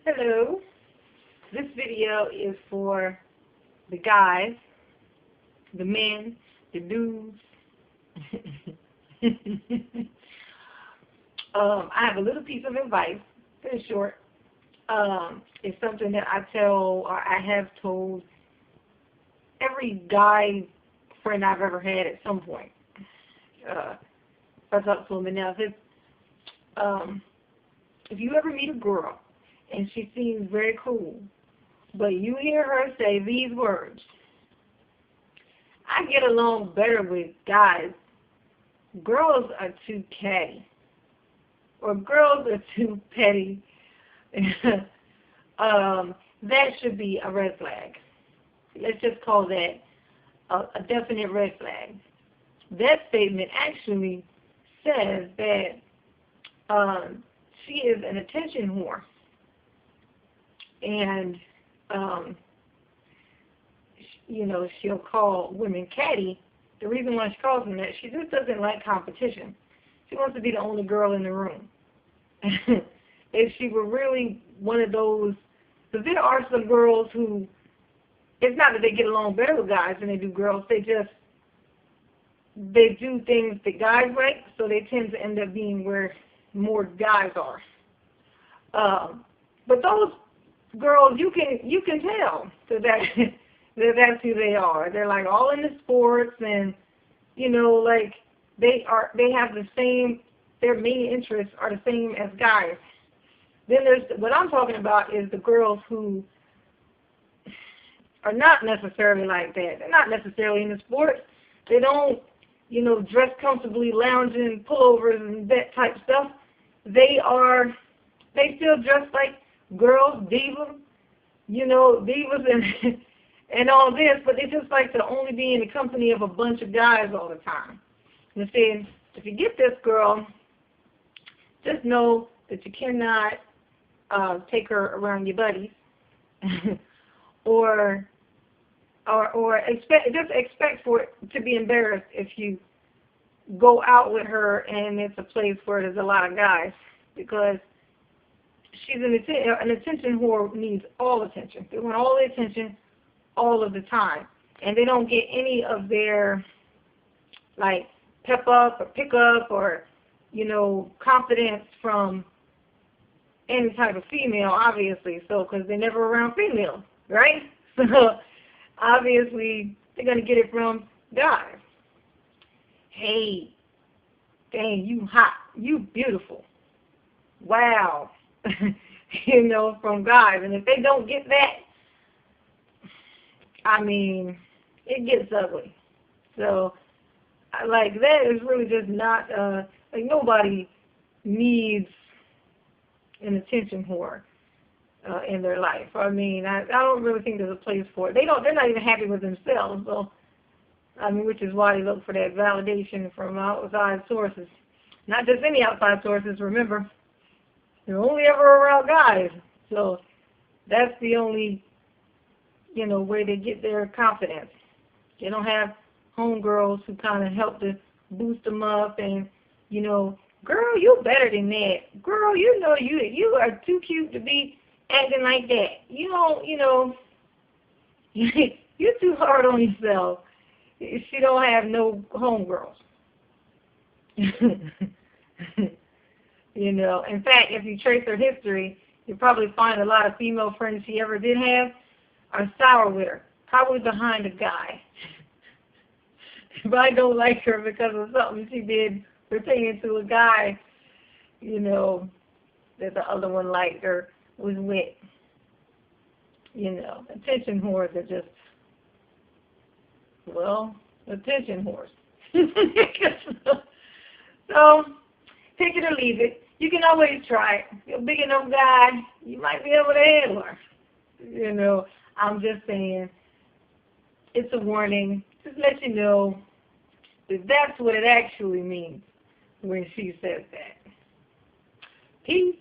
Hello. This video is for the guys, the men, the dudes. I have a little piece of advice, very short. It's something that I tell, or I have told every guy friend I've ever had at some point. I talk to them, and now if you ever meet a girl and she seems very cool, but you hear her say these words: I get along better with guys. Girls are too catty, or girls are too petty. That should be a red flag. Let's just call that a definite red flag. That statement actually says that she is an attention whore. And, she'll call women catty. The reason why she calls them that, she just doesn't like competition. She wants to be the only girl in the room. If she were really one of those, because there are some girls who, it's not that they get along better with guys than they do girls, they do things that guys like, so they tend to end up being where more guys are. But those girls, you can tell that's who they are. They're like all into sports, and like they have the same. Their main interests are the same as guys. Then there's what I'm talking about is the girls who are not necessarily like that. They're not necessarily into sports. They don't, dress comfortably, lounging, pullovers, and that type of stuff. They still dress like girls, divas, divas and all this, but they just like to only be in the company of a bunch of guys all the time. And say, if you get this girl, just know that you cannot take her around your buddies, or expect for it to be embarrassed if you go out with her and it's a place where there's a lot of guys, because she's an attention whore who needs all attention. They want all the attention all of the time, and they don't get any of their pep up or pick up or confidence from any type of female, obviously. So because they're never around females, right? So obviously they're gonna get it from guys. Hey, dang, you hot, you beautiful, wow. From guys. And if they don't get that, it gets ugly. So, that is really just not, nobody needs an attention whore in their life. I don't really think there's a place for it. They're not even happy with themselves, so, which is why they look for that validation from outside sources. Not just any outside sources, remember. They're only ever around guys, so that's the only, way they get their confidence. They don't have homegirls who kind of help to boost them up and, girl, you better than that. Girl, you are too cute to be acting like that. You're too hard on yourself. She don't have no homegirls. In fact, if you trace her history, you'll probably find a lot of female friends she ever did have are sour with her, probably behind a guy. If I don't like her because of something she did pertaining to a guy, that the other one liked or was with. Attention whores are just, attention whores. So, take it or leave it. You can always try it. You're a big enough guy, you might be able to handle her. I'm just saying, it's a warning. Just let you know that that's what it actually means when she says that. Peace.